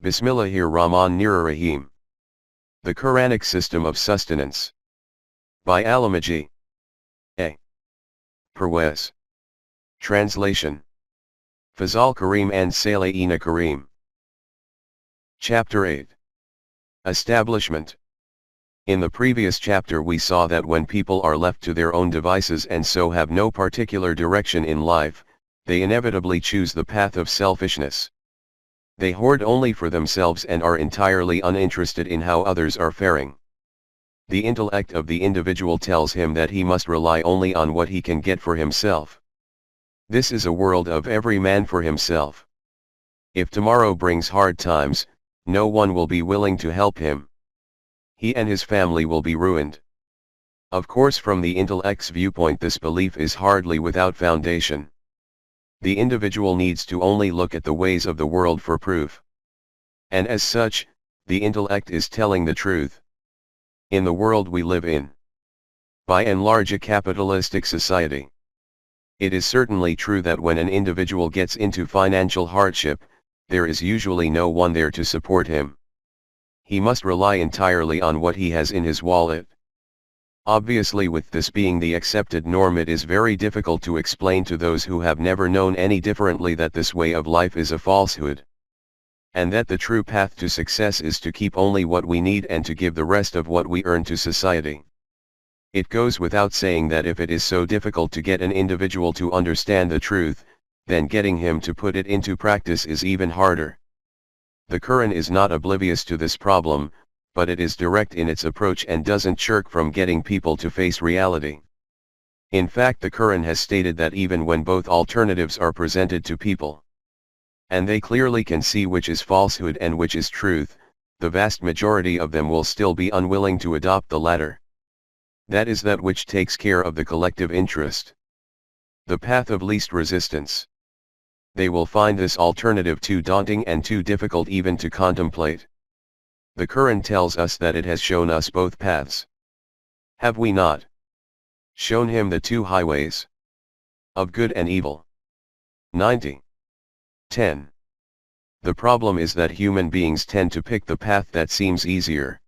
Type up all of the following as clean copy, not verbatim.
Bismillahir-Rahmanir-Rahim. The Quranic System of Sustenance. By Allama G. A. Parwez. Translation. Fazal Kareem and Salayina Kareem. Chapter 8. Establishment. In the previous chapter we saw that when people are left to their own devices and so have no particular direction in life, they inevitably choose the path of selfishness. They hoard only for themselves and are entirely uninterested in how others are faring. The intellect of the individual tells him that he must rely only on what he can get for himself. This is a world of every man for himself. If tomorrow brings hard times, no one will be willing to help him. He and his family will be ruined. Of course, from the intellect's viewpoint, this belief is hardly without foundation. The individual needs to only look at the ways of the world for proof. And as such, the intellect is telling the truth. In the world we live in, by and large a capitalistic society, it is certainly true that when an individual gets into financial hardship, there is usually no one there to support him. He must rely entirely on what he has in his wallet. Obviously, with this being the accepted norm, it is very difficult to explain to those who have never known any differently that this way of life is a falsehood. And that the true path to success is to keep only what we need and to give the rest of what we earn to society. It goes without saying that if it is so difficult to get an individual to understand the truth, then getting him to put it into practice is even harder. The Quran is not oblivious to this problem, but it is direct in its approach and doesn't shirk from getting people to face reality. In fact, the Quran has stated that even when both alternatives are presented to people, and they clearly can see which is falsehood and which is truth, the vast majority of them will still be unwilling to adopt the latter. That is that which takes care of the collective interest. The path of least resistance. They will find this alternative too daunting and too difficult even to contemplate. The Quran tells us that it has shown us both paths. Have we not shown him the two highways of good and evil? 90. 10. The problem is that human beings tend to pick the path that seems easier.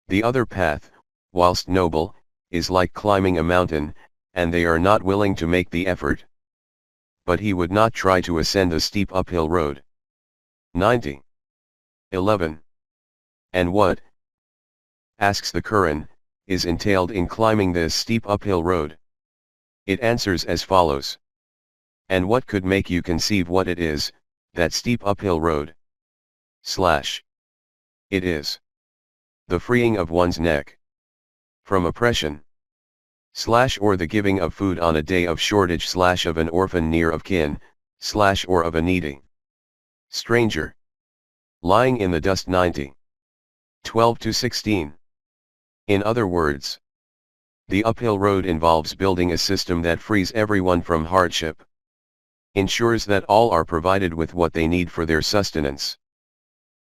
The other path, whilst noble, is like climbing a mountain, and they are not willing to make the effort. But he would not try to ascend a steep uphill road. 90. 11. And what, asks the Quran, is entailed in climbing this steep uphill road? It answers as follows. And what could make you conceive what it is, that steep uphill road? It is the freeing of one's neck from oppression, or the giving of food on a day of shortage of an orphan near of kin, or of a needy stranger lying in the dust. 90. 12 to 16. In other words, the uphill road involves building a system that frees everyone from hardship, ensures that all are provided with what they need for their sustenance,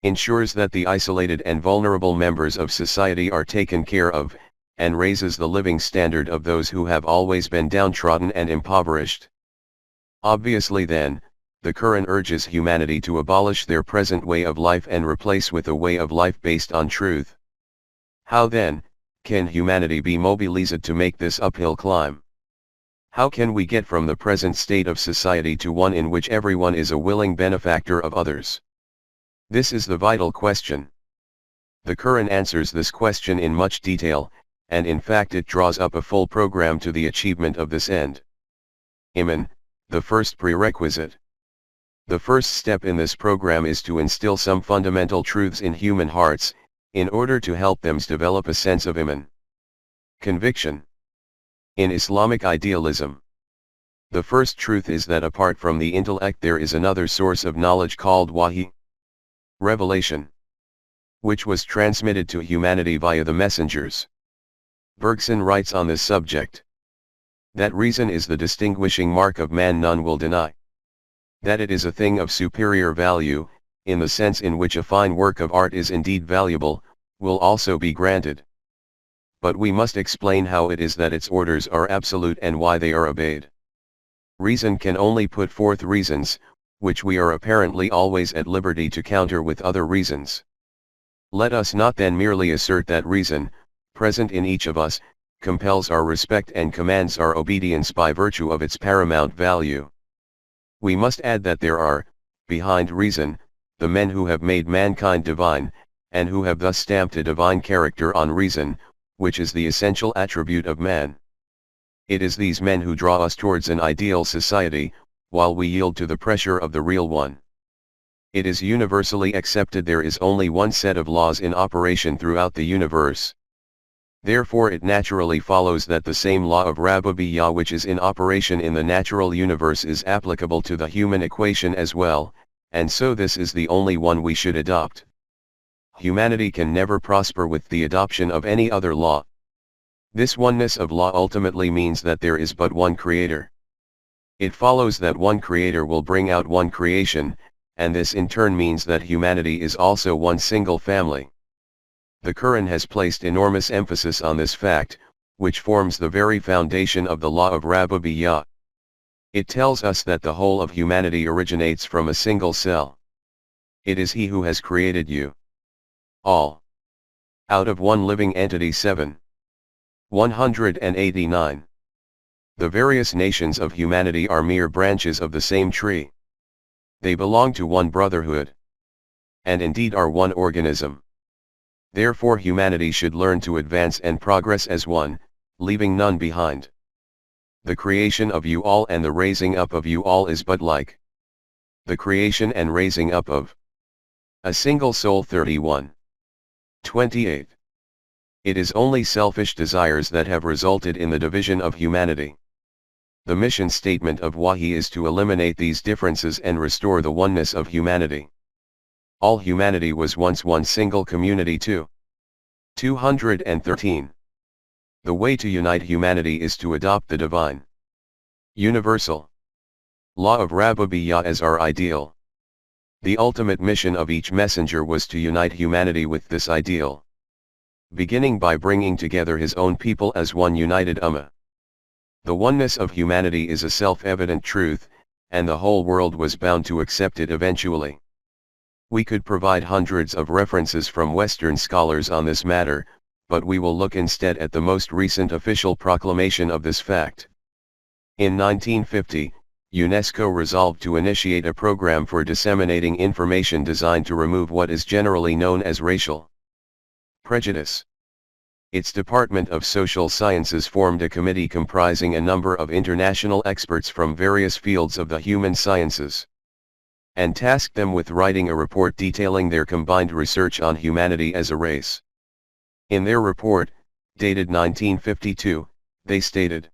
ensures that the isolated and vulnerable members of society are taken care of, and raises the living standard of those who have always been downtrodden and impoverished. Obviously then, the Quran urges humanity to abolish their present way of life and replace with a way of life based on truth. How then, can humanity be mobilized to make this uphill climb? How can we get from the present state of society to one in which everyone is a willing benefactor of others? This is the vital question. The Quran answers this question in much detail, and in fact it draws up a full program to the achievement of this end. Iman, the first prerequisite. The first step in this program is to instill some fundamental truths in human hearts, in order to help them develop a sense of Iman. Conviction. In Islamic idealism, the first truth is that apart from the intellect there is another source of knowledge called wahi, revelation, which was transmitted to humanity via the messengers. Bergson writes on this subject. That reason is the distinguishing mark of man, none will deny. That it is a thing of superior value, in the sense in which a fine work of art is indeed valuable, will also be granted. But we must explain how it is that its orders are absolute and why they are obeyed. Reason can only put forth reasons, which we are apparently always at liberty to counter with other reasons. Let us not then merely assert that reason, present in each of us, compels our respect and commands our obedience by virtue of its paramount value. We must add that there are, behind reason, the men who have made mankind divine, and who have thus stamped a divine character on reason, which is the essential attribute of man. It is these men who draw us towards an ideal society, while we yield to the pressure of the real one. It is universally accepted there is only one set of laws in operation throughout the universe. Therefore it naturally follows that the same law of Rububiyyah which is in operation in the natural universe is applicable to the human equation as well, and so this is the only one we should adopt. Humanity can never prosper with the adoption of any other law. This oneness of law ultimately means that there is but one creator. It follows that one creator will bring out one creation, and this in turn means that humanity is also one single family. The Quran has placed enormous emphasis on this fact, which forms the very foundation of the law of Rububiyyah. It tells us that the whole of humanity originates from a single cell. It is He who has created you all out of one living entity. 189. The various nations of humanity are mere branches of the same tree. They belong to one brotherhood, and indeed are one organism. Therefore humanity should learn to advance and progress as one, leaving none behind. The creation of you all and the raising up of you all is but like the creation and raising up of a single soul. 28. It is only selfish desires that have resulted in the division of humanity. The mission statement of Wahi is to eliminate these differences and restore the oneness of humanity. All humanity was once one single community too. 213. The way to unite humanity is to adopt the divine, universal law of Rububiyyah as our ideal. The ultimate mission of each messenger was to unite humanity with this ideal, beginning by bringing together his own people as one united ummah. The oneness of humanity is a self-evident truth, and the whole world was bound to accept it eventually. We could provide hundreds of references from Western scholars on this matter, but we will look instead at the most recent official proclamation of this fact. In 1950, UNESCO resolved to initiate a program for disseminating information designed to remove what is generally known as racial prejudice. Its Department of Social Sciences formed a committee comprising a number of international experts from various fields of the human sciences, and tasked them with writing a report detailing their combined research on humanity as a race. In their report, dated 1952, they stated,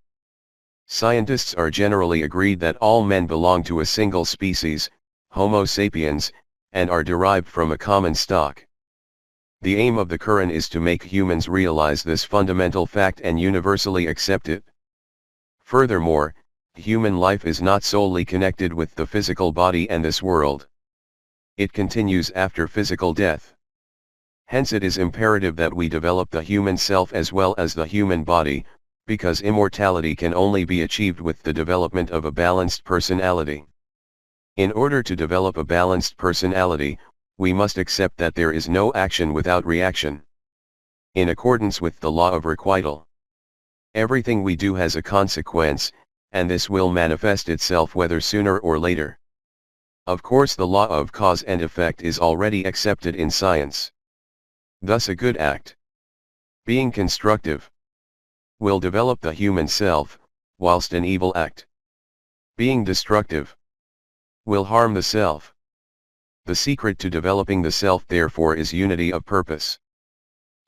"Scientists are generally agreed that all men belong to a single species, Homo sapiens, and are derived from a common stock. The aim of the Quran is to make humans realize this fundamental fact and universally accept it. Furthermore, human life is not solely connected with the physical body and this world. It continues after physical death. Hence it is imperative that we develop the human self as well as the human body, because immortality can only be achieved with the development of a balanced personality. In order to develop a balanced personality, we must accept that there is no action without reaction. In accordance with the law of requital, everything we do has a consequence, and this will manifest itself whether sooner or later. Of course the law of cause and effect is already accepted in science. Thus a good act, being constructive, will develop the human self, whilst an evil act, being destructive, will harm the self. The secret to developing the self therefore is unity of purpose.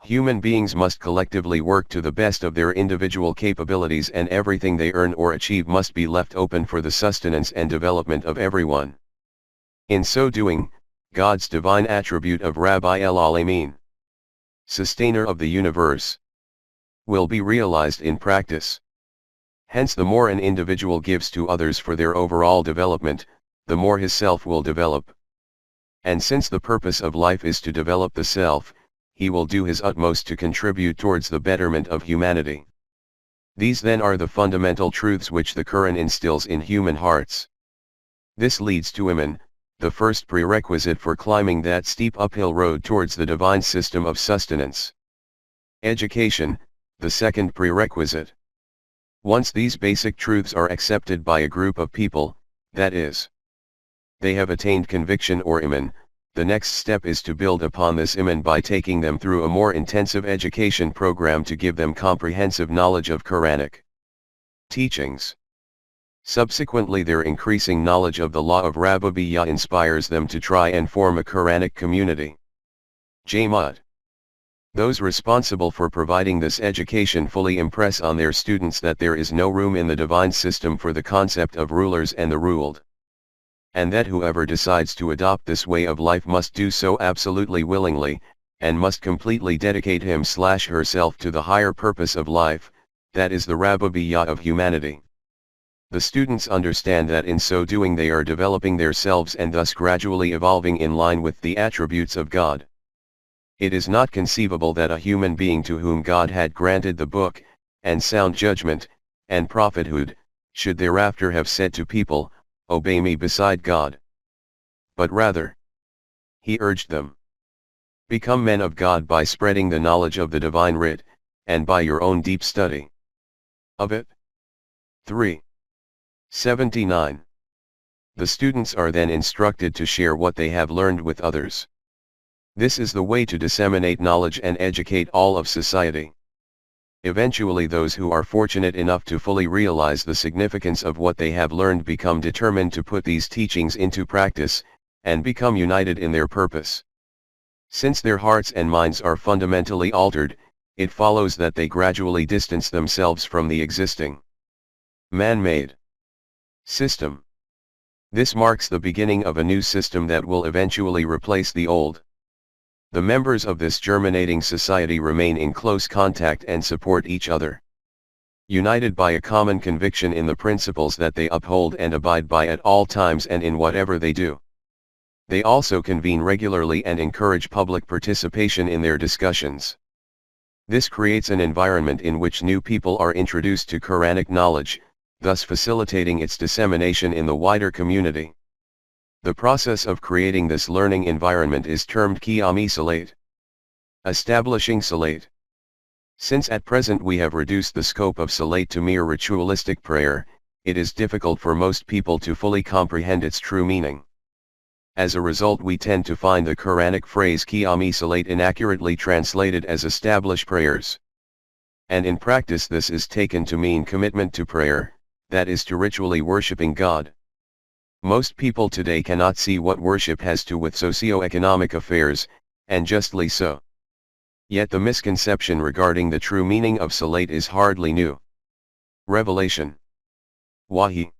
Human beings must collectively work to the best of their individual capabilities, and everything they earn or achieve must be left open for the sustenance and development of everyone. In so doing, God's divine attribute of Rabbi el-Alamin, sustainer of the universe, will be realized in practice. Hence the more an individual gives to others for their overall development, the more his self will develop. And since the purpose of life is to develop the self, he will do his utmost to contribute towards the betterment of humanity. These then are the fundamental truths which the Quran instills in human hearts. This leads to Iman, the first prerequisite for climbing that steep uphill road towards the divine system of sustenance. Education, the second prerequisite. Once these basic truths are accepted by a group of people, that is, they have attained conviction or Iman, the next step is to build upon this Iman by taking them through a more intensive education program to give them comprehensive knowledge of Quranic teachings. Subsequently, their increasing knowledge of the law of Rububiyyah inspires them to try and form a Quranic community. Jamaat. Those responsible for providing this education fully impress on their students that there is no room in the divine system for the concept of rulers and the ruled, and that whoever decides to adopt this way of life must do so absolutely willingly, and must completely dedicate him/herself to the higher purpose of life, that is the Rububiyyah of humanity. The students understand that in so doing they are developing themselves and thus gradually evolving in line with the attributes of God. It is not conceivable that a human being to whom God had granted the book, and sound judgment, and prophethood, should thereafter have said to people, "Obey me beside God." But rather, he urged them, "Become men of God by spreading the knowledge of the divine writ, and by your own deep study of it." 379. The students are then instructed to share what they have learned with others. This is the way to disseminate knowledge and educate all of society. Eventually those who are fortunate enough to fully realize the significance of what they have learned become determined to put these teachings into practice, and become united in their purpose. Since their hearts and minds are fundamentally altered, it follows that they gradually distance themselves from the existing man-made system. This marks the beginning of a new system that will eventually replace the old. The members of this germinating society remain in close contact and support each other, united by a common conviction in the principles that they uphold and abide by at all times and in whatever they do. They also convene regularly and encourage public participation in their discussions. This creates an environment in which new people are introduced to Quranic knowledge, thus facilitating its dissemination in the wider community. The process of creating this learning environment is termed Qiyami Salat. Establishing Salat. Since at present we have reduced the scope of Salat to mere ritualistic prayer, it is difficult for most people to fully comprehend its true meaning. As a result, we tend to find the Quranic phrase Qiyami Salat inaccurately translated as establish prayers. And in practice this is taken to mean commitment to prayer, that is to ritually worshipping God. Most people today cannot see what worship has to do with socio-economic affairs, and justly so. Yet the misconception regarding the true meaning of Salat is hardly new. Revelation, Wahi,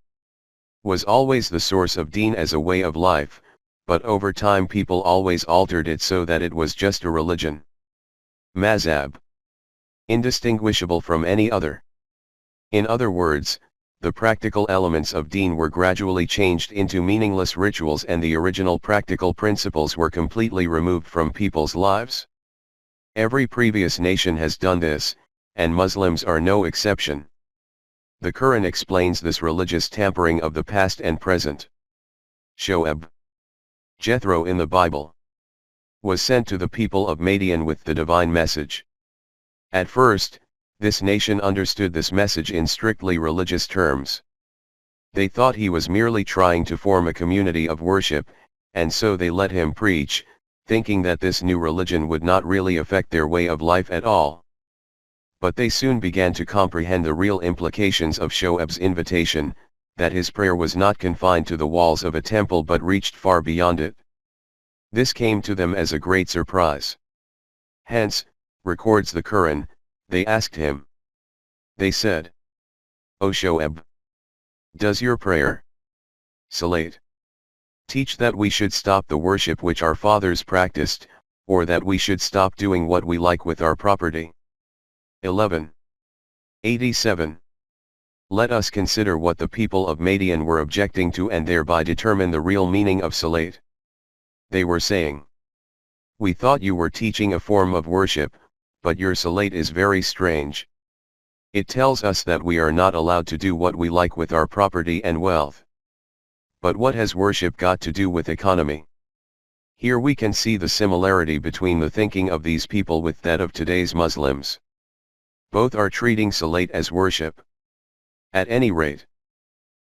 was always the source of deen as a way of life, but over time people always altered it so that it was just a religion. Mazhab, indistinguishable from any other. In other words, the practical elements of deen were gradually changed into meaningless rituals and the original practical principles were completely removed from people's lives. Every previous nation has done this, and Muslims are no exception. The Quran explains this religious tampering of the past and present. Shoaib, Jethro in the Bible, was sent to the people of Madian with the divine message. At first, this nation understood this message in strictly religious terms. They thought he was merely trying to form a community of worship, and so they let him preach, thinking that this new religion would not really affect their way of life at all. But they soon began to comprehend the real implications of Shoaib's invitation, that his prayer was not confined to the walls of a temple but reached far beyond it. This came to them as a great surprise. Hence, records the Quran, they asked him. They said, "O Shoaib, does your prayer, Salat, teach that we should stop the worship which our fathers practiced, or that we should stop doing what we like with our property?" 1187. Let us consider what the people of Madian were objecting to and thereby determine the real meaning of Salat. They were saying, "We thought you were teaching a form of worship, but your Salat is very strange. It tells us that we are not allowed to do what we like with our property and wealth. But what has worship got to do with economy? Here we can see the similarity between the thinking of these people with that of today's Muslims. Both are treating salat as worship. At any rate,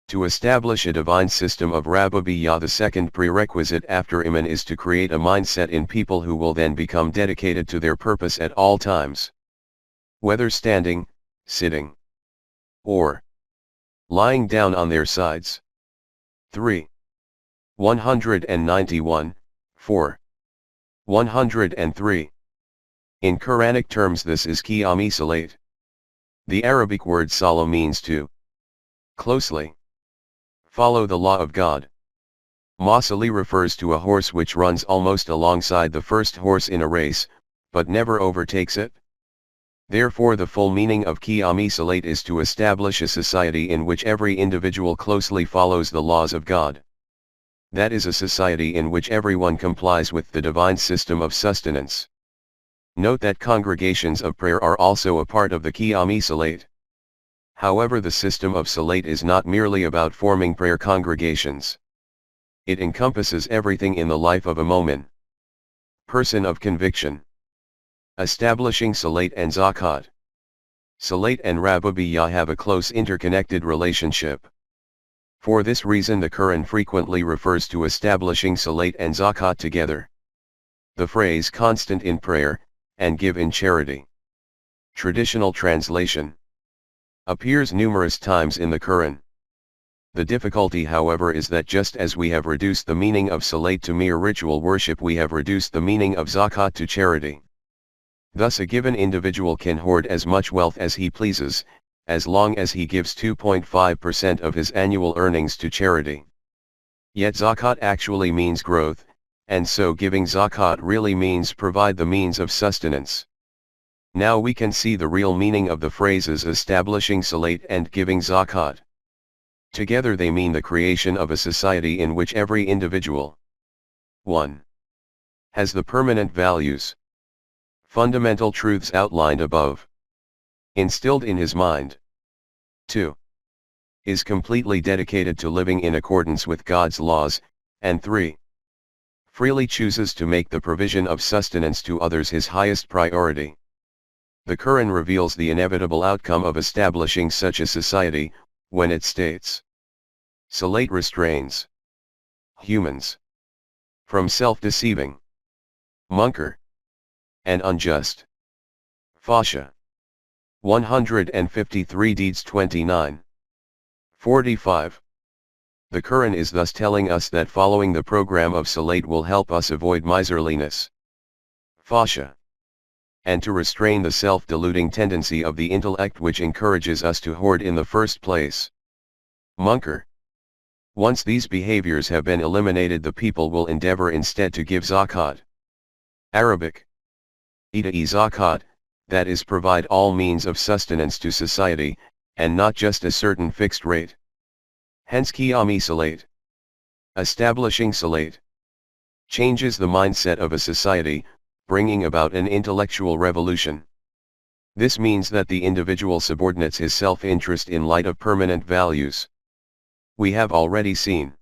to establish a divine system of Rububiyyah, the second prerequisite after Iman is to create a mindset in people who will then become dedicated to their purpose at all times. Whether standing, sitting, or lying down on their sides. 3. 191, 4. 103. In Quranic terms this is Qiyami Salat. The Arabic word sala means to closely follow the law of God. Masali refers to a horse which runs almost alongside the first horse in a race, but never overtakes it. Therefore the full meaning of Qiyami Salat is to establish a society in which every individual closely follows the laws of God. That is a society in which everyone complies with the divine system of sustenance. Note that congregations of prayer are also a part of the Qiyami Salat. However, the system of Salat is not merely about forming prayer congregations. It encompasses everything in the life of a mu'min, person of conviction. Establishing Salat and Zakat. Salat and Rububiyyah have a close interconnected relationship. For this reason the Quran frequently refers to establishing Salat and Zakat together. The phrase constant in prayer, and give in charity. Traditional translation. Appears numerous times in the Quran. The difficulty, however, is that just as we have reduced the meaning of Salat to mere ritual worship, we have reduced the meaning of Zakat to charity. Thus a given individual can hoard as much wealth as he pleases, as long as he gives 2.5% of his annual earnings to charity. Yet Zakat actually means growth, and so giving Zakat really means provide the means of sustenance. Now we can see the real meaning of the phrases establishing Salat and giving Zakat. Together they mean the creation of a society in which every individual 1. Has the permanent values, fundamental truths outlined above, instilled in his mind. 2. Is completely dedicated to living in accordance with God's laws, and 3. Freely chooses to make the provision of sustenance to others his highest priority. The Quran reveals the inevitable outcome of establishing such a society, when it states, Salat restrains humans from self-deceiving, munkar, and unjust. Fasha. 153 Deeds 29. 45. The Quran is thus telling us that following the program of Salat will help us avoid miserliness, fasha, and to restrain the self-deluding tendency of the intellect which encourages us to hoard in the first place, munkar. Once these behaviors have been eliminated, the people will endeavor instead to give zakat. Arabic. Ita'i zakat, that is, provide all means of sustenance to society, and not just a certain fixed rate. Hence Qiyami Salat. Establishing Salat changes the mindset of a society, bringing about an intellectual revolution. This means that the individual subordinates his self-interest in light of permanent values. We have already seen,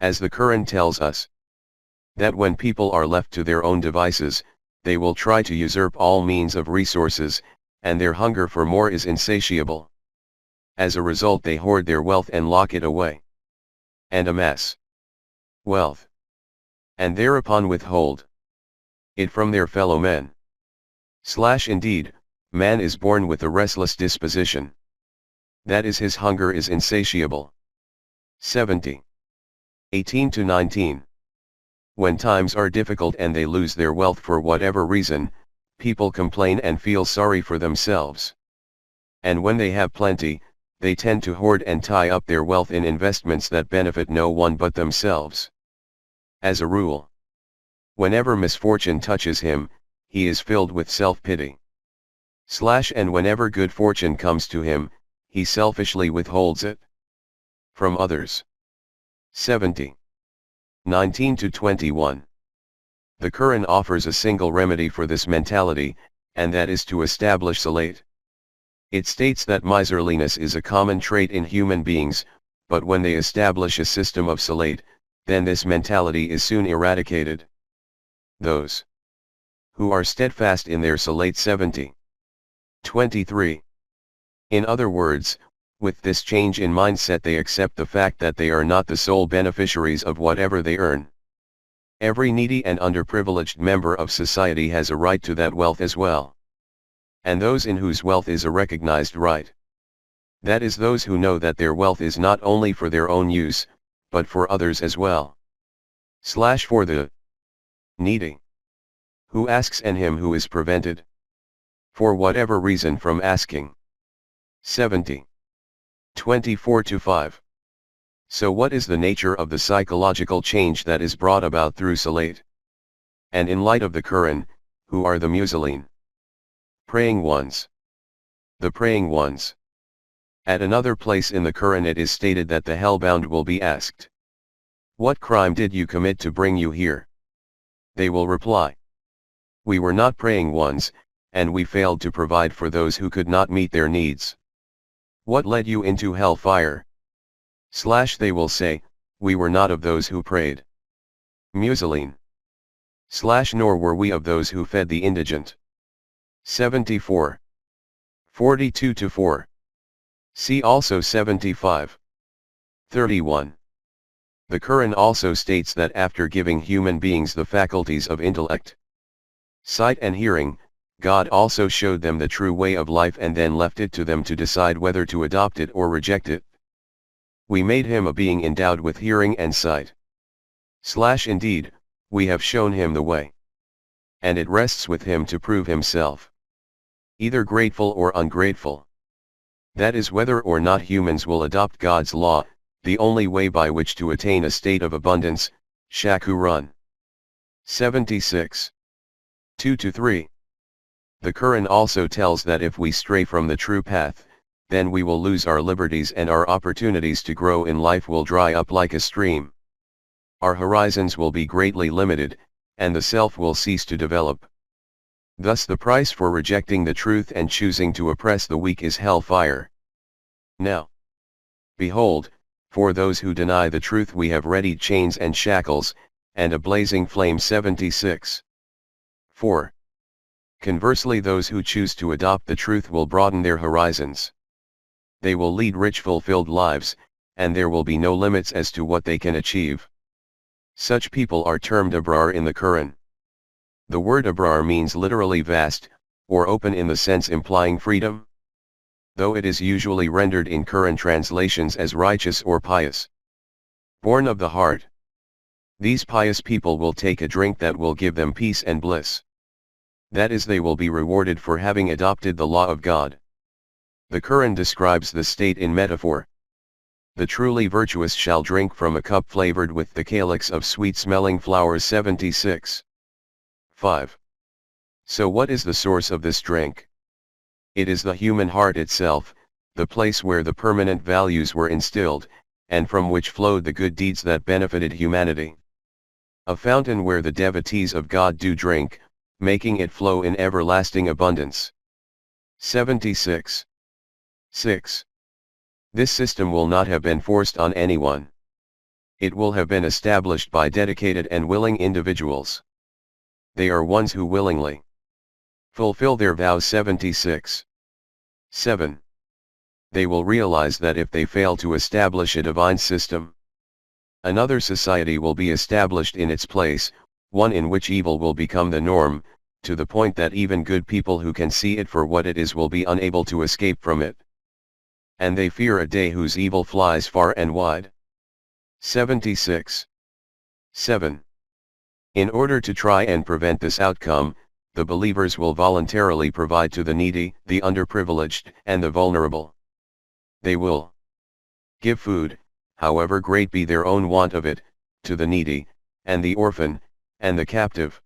as the Quran tells us, that when people are left to their own devices, they will try to usurp all means of resources, and their hunger for more is insatiable. As a result, they hoard their wealth and lock it away, and amass wealth, and thereupon withhold it from their fellow men. Indeed, man is born with a restless disposition. That is, his hunger is insatiable. 70. 18-19. When times are difficult and they lose their wealth for whatever reason, people complain and feel sorry for themselves. And when they have plenty, they tend to hoard and tie up their wealth in investments that benefit no one but themselves. As a rule, whenever misfortune touches him, he is filled with self-pity. And whenever good fortune comes to him, he selfishly withholds it from others. 70. 19-21. The Quran offers a single remedy for this mentality, and that is to establish Salat. It states that miserliness is a common trait in human beings, but when they establish a system of salate, then this mentality is soon eradicated. Those who are steadfast in their salate 70. 23. In other words, with this change in mindset they accept the fact that they are not the sole beneficiaries of whatever they earn. Every needy and underprivileged member of society has a right to that wealth as well. And those in whose wealth is a recognized right. That is those who know that their wealth is not only for their own use, but for others as well. For the needy. Who asks and him who is prevented, for whatever reason, from asking. 70. 24-5. So what is the nature of the psychological change that is brought about through salate? And in light of the Quran, who are the Muslimin? Praying ones. The praying ones. At another place in the Quran it is stated that the hellbound will be asked, "What crime did you commit to bring you here?" They will reply, "We were not praying ones, and we failed to provide for those who could not meet their needs." What led you into hellfire? They will say, "We were not of those who prayed." Muslimin. Nor were we of those who fed the indigent. 74. 42-4. See also 75. 31. The Quran also states that after giving human beings the faculties of intellect, sight and hearing, God also showed them the true way of life and then left it to them to decide whether to adopt it or reject it. We made him a being endowed with hearing and sight. Indeed, we have shown him the way. And it rests with him to prove himself either grateful or ungrateful. That is whether or not humans will adopt God's law, the only way by which to attain a state of abundance. Shakurun. 76. 2-3. The Quran also tells that if we stray from the true path, then we will lose our liberties and our opportunities to grow in life will dry up like a stream. Our horizons will be greatly limited, and the self will cease to develop. Thus the price for rejecting the truth and choosing to oppress the weak is hellfire. Now, behold, for those who deny the truth we have readied chains and shackles, and a blazing flame. 76. 4. Conversely, those who choose to adopt the truth will broaden their horizons. They will lead rich fulfilled lives, and there will be no limits as to what they can achieve. Such people are termed abrar in the Quran. The word abrar means literally vast, or open in the sense implying freedom, though it is usually rendered in Quran translations as righteous or pious. Born of the heart. These pious people will take a drink that will give them peace and bliss. That is, they will be rewarded for having adopted the law of God. The Quran describes the state in metaphor. The truly virtuous shall drink from a cup flavored with the calyx of sweet-smelling flowers. 76. 5. So what is the source of this drink? It is the human heart itself, the place where the permanent values were instilled, and from which flowed the good deeds that benefited humanity. A fountain where the devotees of God do drink, making it flow in everlasting abundance. 76. 6. This system will not have been forced on anyone. It will have been established by dedicated and willing individuals. They are ones who willingly fulfill their vows. 76. 7. They will realize that if they fail to establish a divine system, another society will be established in its place, one in which evil will become the norm, to the point that even good people who can see it for what it is will be unable to escape from it. And they fear a day whose evil flies far and wide. 76. 7. In order to try and prevent this outcome, the believers will voluntarily provide to the needy, the underprivileged, and the vulnerable. They will give food, however great be their own want of it, to the needy, and the orphan, and the captive.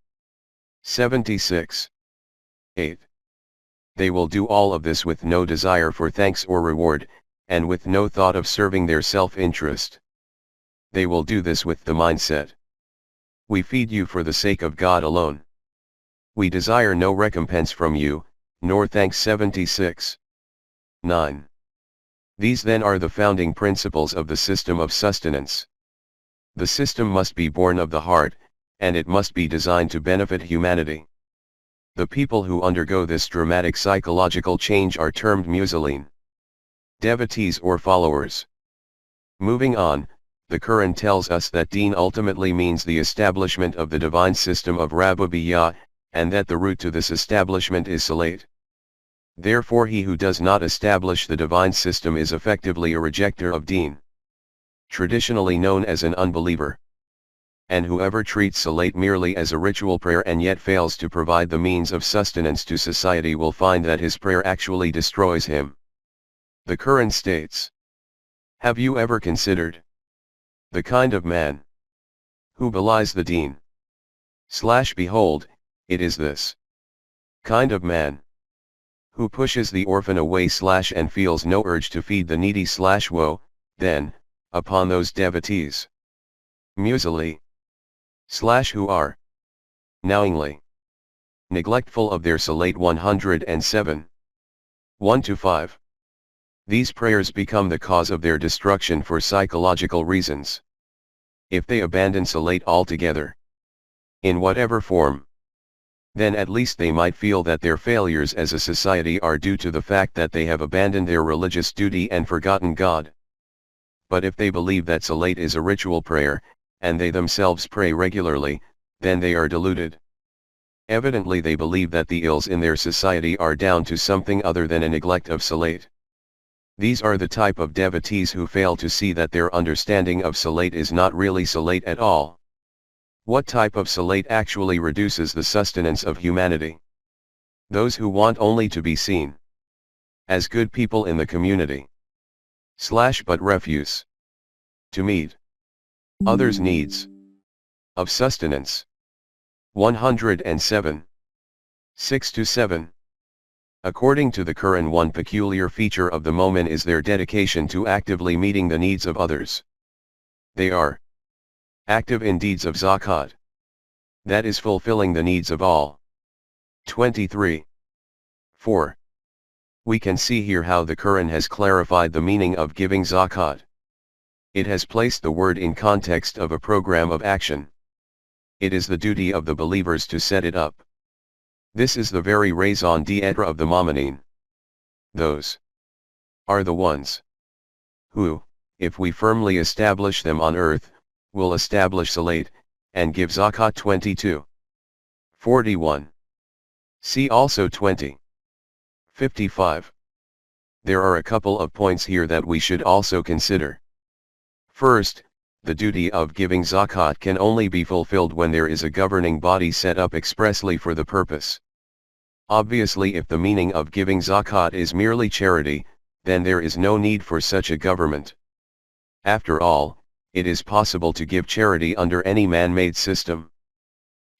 76. 8. They will do all of this with no desire for thanks or reward, and with no thought of serving their self-interest. They will do this with the mindset: we feed you for the sake of God alone. We desire no recompense from you, nor thanks. 76. 9. These then are the founding principles of the system of sustenance. The system must be born of the heart, and it must be designed to benefit humanity. The people who undergo this dramatic psychological change are termed musalin, devotees or followers. Moving on, the Quran tells us that deen ultimately means the establishment of the divine system of Rububiyyah, and that the route to this establishment is salat. Therefore he who does not establish the divine system is effectively a rejecter of deen, traditionally known as an unbeliever. And whoever treats salat merely as a ritual prayer and yet fails to provide the means of sustenance to society will find that his prayer actually destroys him. The Quran states, "Have you ever considered the kind of man who belies the deen? Behold, it is this kind of man who pushes the orphan away and feels no urge to feed the needy woe, then, upon those devotees, musalli, who are knowingly neglectful of their salat 107, 1-5. These prayers become the cause of their destruction for psychological reasons. If they abandon salat altogether, in whatever form, then at least they might feel that their failures as a society are due to the fact that they have abandoned their religious duty and forgotten God. But if they believe that salat is a ritual prayer, and they themselves pray regularly, then they are deluded. Evidently they believe that the ills in their society are down to something other than a neglect of salat. These are the type of devotees who fail to see that their understanding of salat is not really salat at all. What type of salat actually reduces the sustenance of humanity? Those who want only to be seen as good people in the community, but refuse to meet others' needs of sustenance. 107. 6-7. According to the Quran, one peculiar feature of the Mu'min is their dedication to actively meeting the needs of others. They are active in deeds of zakat, that is fulfilling the needs of all. 23. 4. We can see here how the Quran has clarified the meaning of giving zakat. It has placed the word in context of a program of action. It is the duty of the believers to set it up. This is the very raison d'etre of the mu'minin. Those are the ones who, if we firmly establish them on earth, will establish salat, and give zakat. 22. 41. See also 20. 55. There are a couple of points here that we should also consider. First, the duty of giving zakat can only be fulfilled when there is a governing body set up expressly for the purpose. Obviously, if the meaning of giving zakat is merely charity, then there is no need for such a government. After all, it is possible to give charity under any man-made system.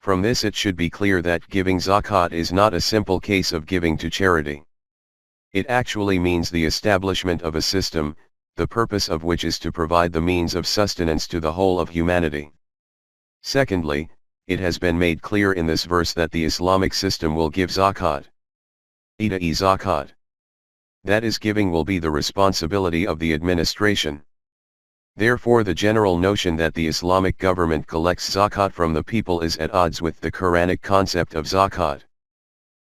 From this it should be clear that giving zakat is not a simple case of giving to charity. It actually means the establishment of a system, the purpose of which is to provide the means of sustenance to the whole of humanity. Secondly, it has been made clear in this verse that the Islamic system will give zakat. Ita-e zakat. That is, giving will be the responsibility of the administration. Therefore the general notion that the Islamic government collects zakat from the people is at odds with the Quranic concept of zakat.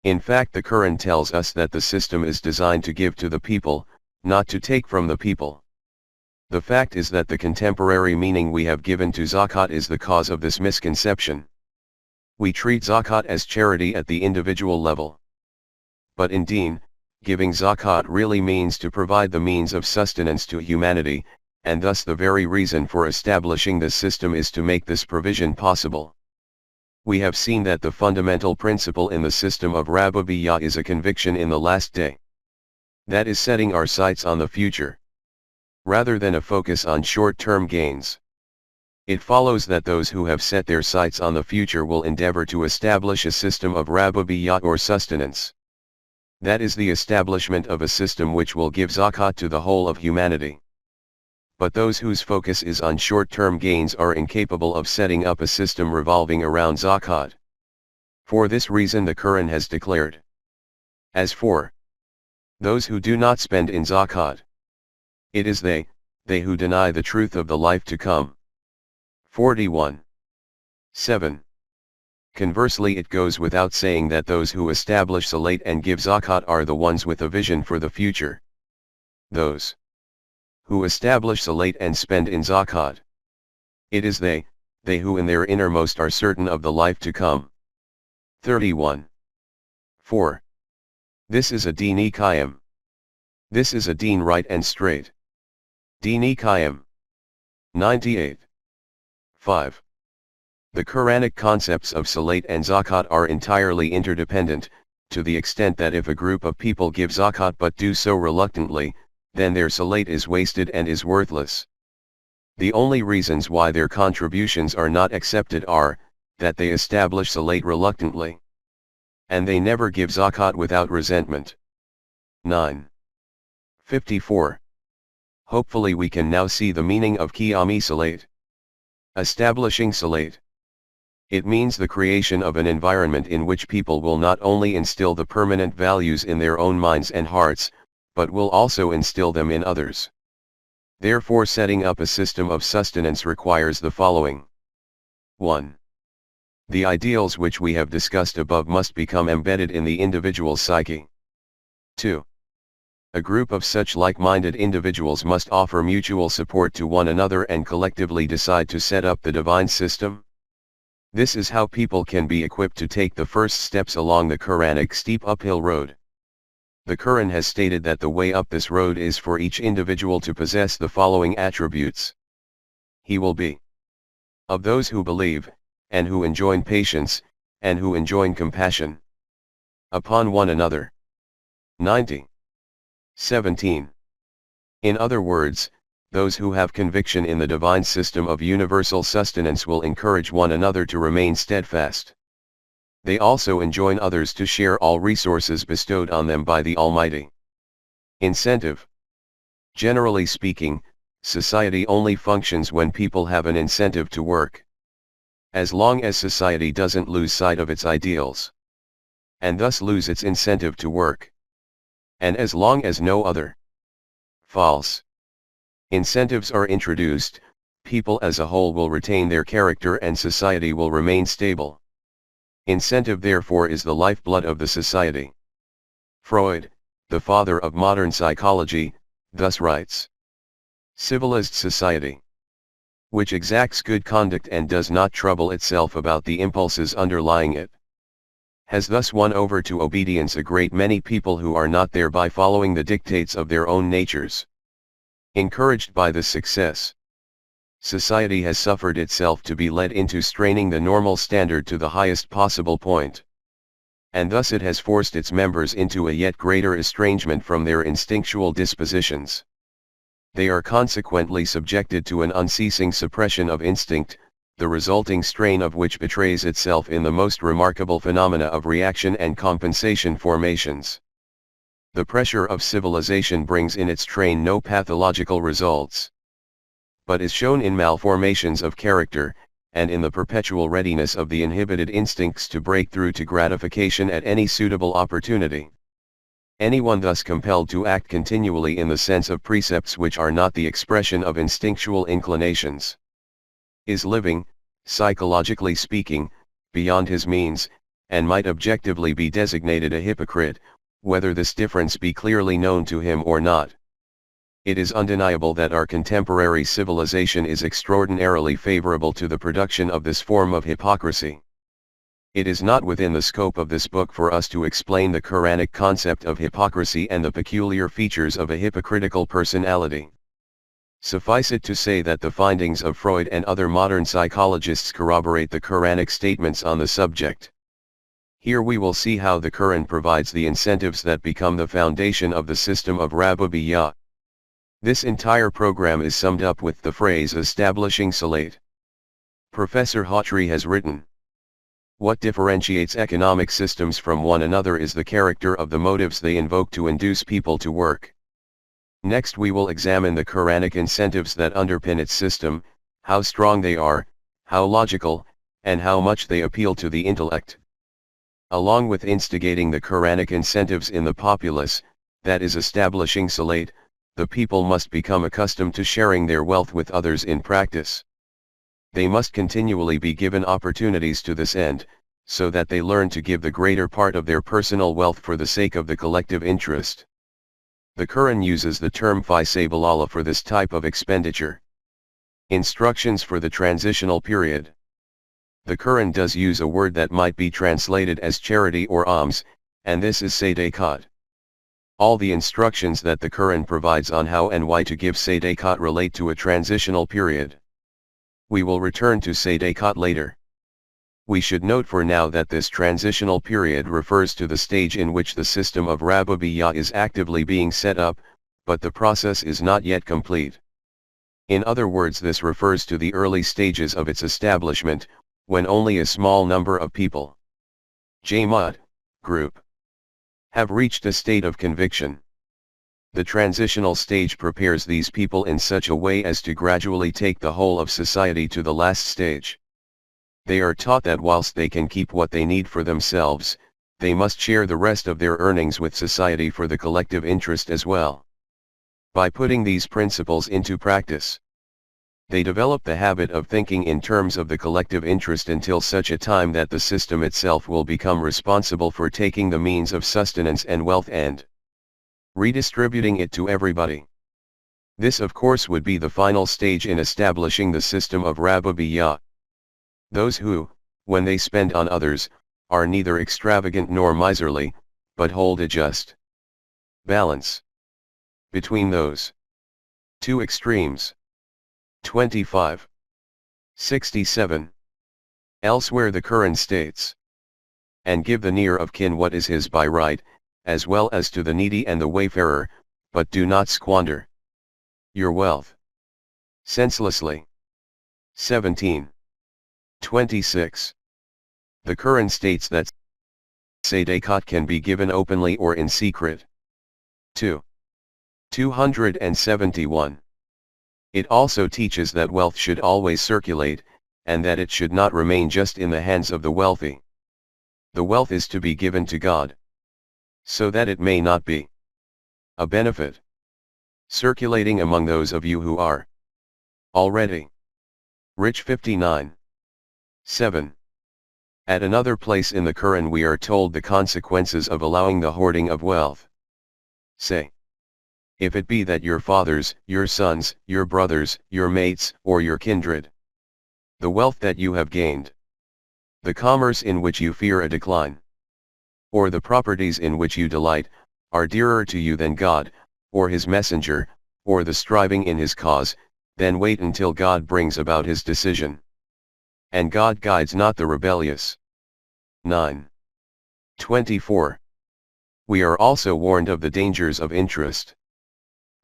In fact, the Quran tells us that the system is designed to give to the people, not to take from the people. The fact is that the contemporary meaning we have given to zakat is the cause of this misconception. We treat zakat as charity at the individual level. But in deen, giving zakat really means to provide the means of sustenance to humanity, and thus the very reason for establishing this system is to make this provision possible. We have seen that the fundamental principle in the system of Rububiyyah is a conviction in the last day. That is setting our sights on the future, rather than a focus on short-term gains. It follows that those who have set their sights on the future will endeavor to establish a system of Rububiyyah or sustenance. That is the establishment of a system which will give zakat to the whole of humanity. But those whose focus is on short-term gains are incapable of setting up a system revolving around zakat. For this reason the Quran has declared, as for those who do not spend in zakat, It is they who deny the truth of the life to come. 41. 7. Conversely, it goes without saying that those who establish salat and give zakat are the ones with a vision for the future. Those who establish salat and spend in zakat. It is they who in their innermost are certain of the life to come. 31. 4. This is a deen-e qayyim. This is a deen right and straight. Deen-e qayyim. 98. 5. The Quranic concepts of salat and zakat are entirely interdependent, to the extent that if a group of people give zakat but do so reluctantly, then their salat is wasted and is worthless. The only reasons why their contributions are not accepted are, that they establish salat reluctantly, and they never give zakat without resentment. 9. 54. Hopefully we can now see the meaning of qiyami salat. Establishing salat. It means the creation of an environment in which people will not only instill the permanent values in their own minds and hearts, but will also instill them in others. Therefore, setting up a system of sustenance requires the following. 1. The ideals which we have discussed above must become embedded in the individual's psyche. 2. A group of such like-minded individuals must offer mutual support to one another and collectively decide to set up the divine system. This is how people can be equipped to take the first steps along the Quranic steep uphill road. The Quran has stated that the way up this road is for each individual to possess the following attributes. He will be of those who believe, and who enjoin patience, and who enjoin compassion upon one another. 90. 17. In other words, those who have conviction in the divine system of universal sustenance will encourage one another to remain steadfast. They also enjoin others to share all resources bestowed on them by the Almighty. Incentive. Generally speaking, society only functions when people have an incentive to work. As long as society doesn't lose sight of its ideals, and thus lose its incentive to work, and as long as no other false incentives are introduced, people as a whole will retain their character and society will remain stable. Incentive therefore is the lifeblood of the society. Freud, the father of modern psychology, thus writes, civilized society, which exacts good conduct and does not trouble itself about the impulses underlying it, has thus won over to obedience a great many people who are not thereby following the dictates of their own natures. Encouraged by this success, society has suffered itself to be led into straining the normal standard to the highest possible point. And thus it has forced its members into a yet greater estrangement from their instinctual dispositions. They are consequently subjected to an unceasing suppression of instinct, the resulting strain of which betrays itself in the most remarkable phenomena of reaction and compensation formations. The pressure of civilization brings in its train no pathological results, but is shown in malformations of character, and in the perpetual readiness of the inhibited instincts to break through to gratification at any suitable opportunity. Anyone thus compelled to act continually in the sense of precepts which are not the expression of instinctual inclinations, is living, psychologically speaking, beyond his means, and might objectively be designated a hypocrite, whether this difference be clearly known to him or not. It is undeniable that our contemporary civilization is extraordinarily favorable to the production of this form of hypocrisy. It is not within the scope of this book for us to explain the Quranic concept of hypocrisy and the peculiar features of a hypocritical personality. Suffice it to say that the findings of Freud and other modern psychologists corroborate the Quranic statements on the subject. Here we will see how the Quran provides the incentives that become the foundation of the system of Rububiyyah. This entire program is summed up with the phrase establishing salat. Professor Hawtrey has written, what differentiates economic systems from one another is the character of the motives they invoke to induce people to work. Next we will examine the Quranic incentives that underpin its system, how strong they are, how logical, and how much they appeal to the intellect. Along with instigating the Quranic incentives in the populace, that is establishing salat, the people must become accustomed to sharing their wealth with others in practice. They must continually be given opportunities to this end, so that they learn to give the greater part of their personal wealth for the sake of the collective interest. The Quran uses the term fi sabilillah for this type of expenditure. Instructions for the transitional period. The Quran does use a word that might be translated as charity or alms, and this is sadaqat. All the instructions that the Quran provides on how and why to give sadaqat relate to a transitional period. We will return to sadaqat later. We should note for now that this transitional period refers to the stage in which the system of Rabubiyya is actively being set up, but the process is not yet complete. In other words, this refers to the early stages of its establishment, when only a small number of people, Jamaat, group, have reached a state of conviction. The transitional stage prepares these people in such a way as to gradually take the whole of society to the last stage. They are taught that whilst they can keep what they need for themselves, they must share the rest of their earnings with society for the collective interest as well. By putting these principles into practice, they develop the habit of thinking in terms of the collective interest until such a time that the system itself will become responsible for taking the means of sustenance and wealth and redistributing it to everybody. This of course would be the final stage in establishing the system of Rabubiyya. Those who, when they spend on others, are neither extravagant nor miserly, but hold a just balance between those two extremes. 25. 67. Elsewhere the Quran states, "And give the near of kin what is his by right, as well as to the needy and the wayfarer, but do not squander your wealth senselessly." 17. 26. The Quran states that sadaqat can be given openly or in secret. 2. 271. It also teaches that wealth should always circulate, and that it should not remain just in the hands of the wealthy. The wealth is to be given to God, so that it may not be a benefit circulating among those of you who are already rich. 59. 7. At another place in the Quran we are told the consequences of allowing the hoarding of wealth. Say, if it be that your fathers, your sons, your brothers, your mates, or your kindred, the wealth that you have gained, the commerce in which you fear a decline, or the properties in which you delight, are dearer to you than God, or His Messenger, or the striving in His cause, then wait until God brings about His decision. And God guides not the rebellious. 9. 24. We are also warned of the dangers of interest.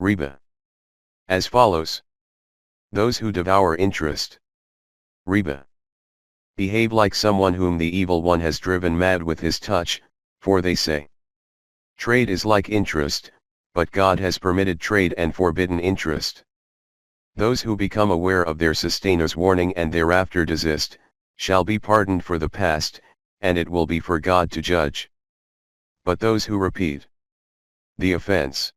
Riba. As follows. Those who devour interest, riba, behave like someone whom the evil one has driven mad with his touch, for they say, trade is like interest, but God has permitted trade and forbidden interest. Those who become aware of their sustainers' warning and thereafter desist, shall be pardoned for the past, and it will be for God to judge. But those who repeat the offense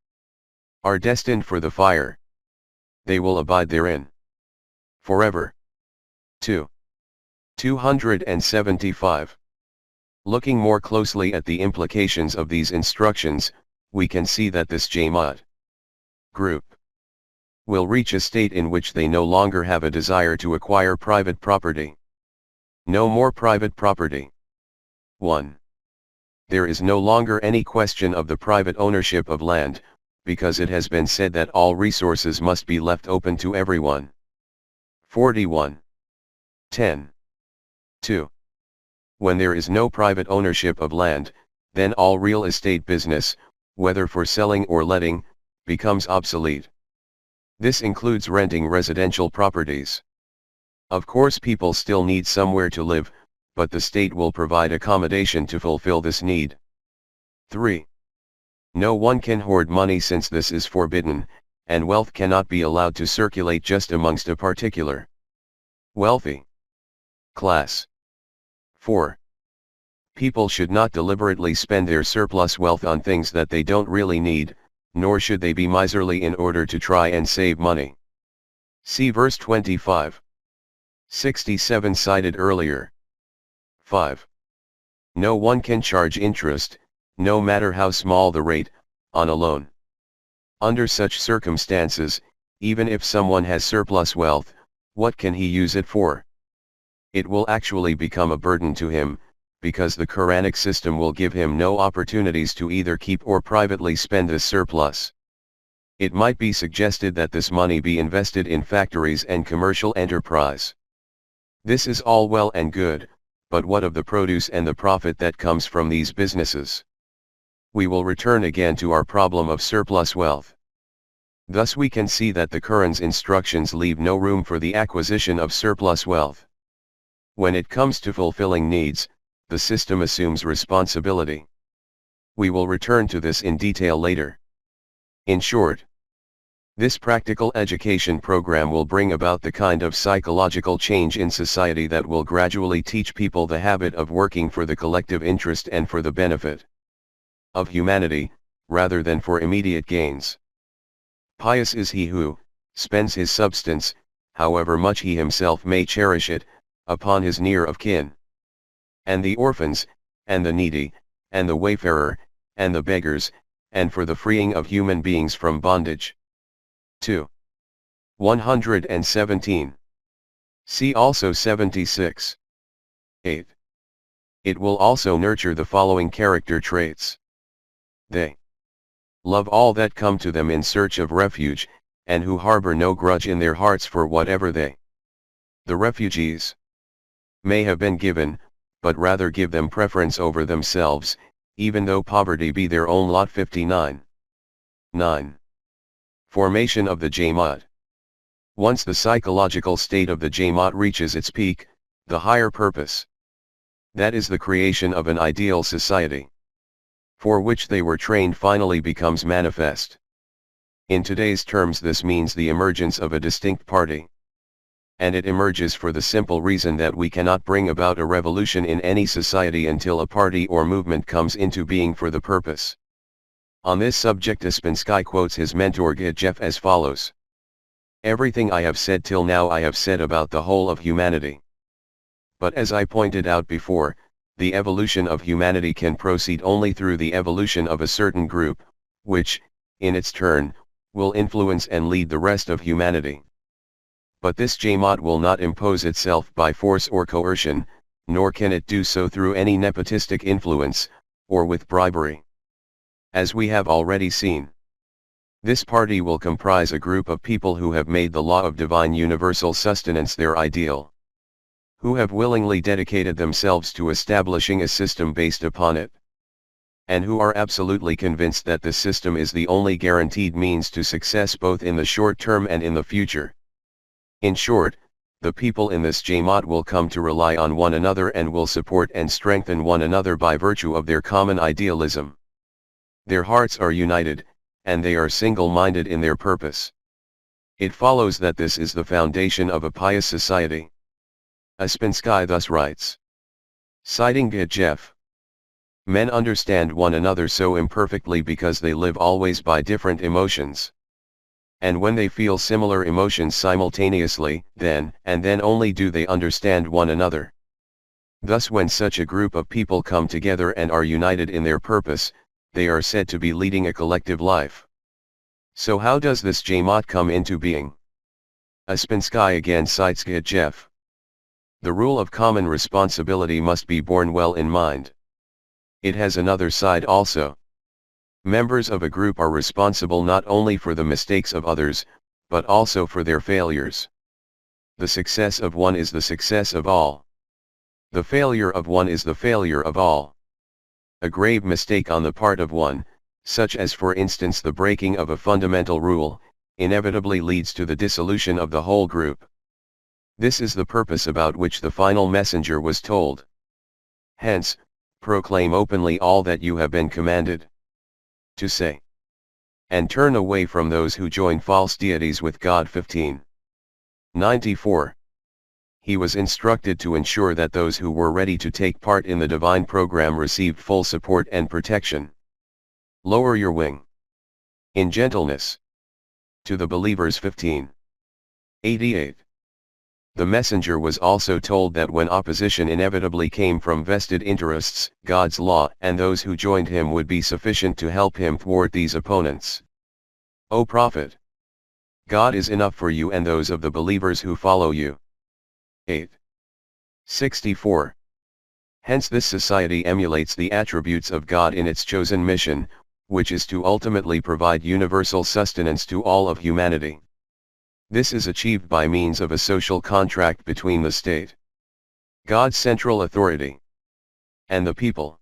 are destined for the fire. They will abide therein forever. 2. 275. Looking more closely at the implications of these instructions, we can see that this Jamaat group will reach a state in which they no longer have a desire to acquire private property. No more private property. 1. There is no longer any question of the private ownership of land, because it has been said that all resources must be left open to everyone. 41. 10. 2. When there is no private ownership of land, then all real estate business, whether for selling or letting, becomes obsolete. This includes renting residential properties. Of course, people still need somewhere to live, but the state will provide accommodation to fulfill this need. 3. No one can hoard money since this is forbidden, and wealth cannot be allowed to circulate just amongst a particular wealthy class. 4. People should not deliberately spend their surplus wealth on things that they don't really need, nor should they be miserly in order to try and save money. See verse 25. 67 cited earlier. 5. No one can charge interest, no matter how small the rate, on a loan. Under such circumstances, even if someone has surplus wealth, what can he use it for? It will actually become a burden to him, because the Quranic system will give him no opportunities to either keep or privately spend this surplus. It might be suggested that this money be invested in factories and commercial enterprise. This is all well and good, but what of the produce and the profit that comes from these businesses? We will return again to our problem of surplus wealth. Thus we can see that the Quran's instructions leave no room for the acquisition of surplus wealth. When it comes to fulfilling needs, the system assumes responsibility. We will return to this in detail later. In short, this practical education program will bring about the kind of psychological change in society that will gradually teach people the habit of working for the collective interest and for the benefit of humanity, rather than for immediate gains. Pious is he who spends his substance, however much he himself may cherish it, upon his near of kin, and the orphans, and the needy, and the wayfarer, and the beggars, and for the freeing of human beings from bondage. 2. 117. See also 76. 8. It will also nurture the following character traits. They love all that come to them in search of refuge, and who harbor no grudge in their hearts for whatever they, the refugees, may have been given, but rather give them preference over themselves, even though poverty be their own lot. 59. 9. Formation of the Jamaat. Once the psychological state of the Jamaat reaches its peak, the higher purpose, that is the creation of an ideal society, for which they were trained, finally becomes manifest. In today's terms, this means the emergence of a distinct party. And it emerges for the simple reason that we cannot bring about a revolution in any society until a party or movement comes into being for the purpose. On this subject, Uspensky quotes his mentor Gurdjieff as follows: "Everything I have said till now I have said about the whole of humanity. But as I pointed out before, the evolution of humanity can proceed only through the evolution of a certain group, which, in its turn, will influence and lead the rest of humanity. But this Jamaat will not impose itself by force or coercion, nor can it do so through any nepotistic influence, or with bribery. As we have already seen, this party will comprise a group of people who have made the law of divine universal sustenance their ideal, who have willingly dedicated themselves to establishing a system based upon it, and who are absolutely convinced that this system is the only guaranteed means to success both in the short term and in the future. In short, the people in this Jamaat will come to rely on one another and will support and strengthen one another by virtue of their common idealism. Their hearts are united, and they are single-minded in their purpose. It follows that this is the foundation of a pious society." Uspensky thus writes, citing Gurdjieff, "Men understand one another so imperfectly because they live always by different emotions. And when they feel similar emotions simultaneously, then and then only do they understand one another. Thus when such a group of people come together and are united in their purpose, they are said to be leading a collective life. So how does this Jamaat come into being?" Uspensky again cites Gurdjieff. "The rule of common responsibility must be borne well in mind. It has another side also. Members of a group are responsible not only for the mistakes of others, but also for their failures. The success of one is the success of all. The failure of one is the failure of all. A grave mistake on the part of one, such as for instance the breaking of a fundamental rule, inevitably leads to the dissolution of the whole group. This is the purpose about which the final messenger was told. Hence, proclaim openly all that you have been commanded to say, and turn away from those who join false deities with God." 15. 94. He was instructed to ensure that those who were ready to take part in the divine program received full support and protection. Lower your wing. in gentleness. To the believers 15:88. The messenger was also told that when opposition inevitably came from vested interests, God's law and those who joined him would be sufficient to help him thwart these opponents. O Prophet! God is enough for you and those of the believers who follow you. 8:64. Hence this society emulates the attributes of God in its chosen mission, which is to ultimately provide universal sustenance to all of humanity. This is achieved by means of a social contract between the state, God's central authority, and the people.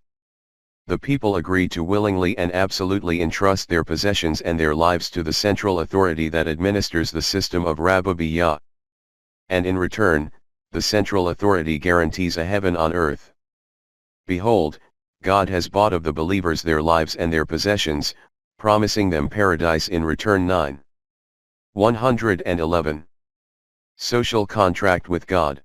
The people agree to willingly and absolutely entrust their possessions and their lives to the central authority that administers the system of Rububiyyah. And in return, the central authority guarantees a heaven on earth. Behold, God has bought of the believers their lives and their possessions, promising them paradise in return. 9:111. Social contract with God.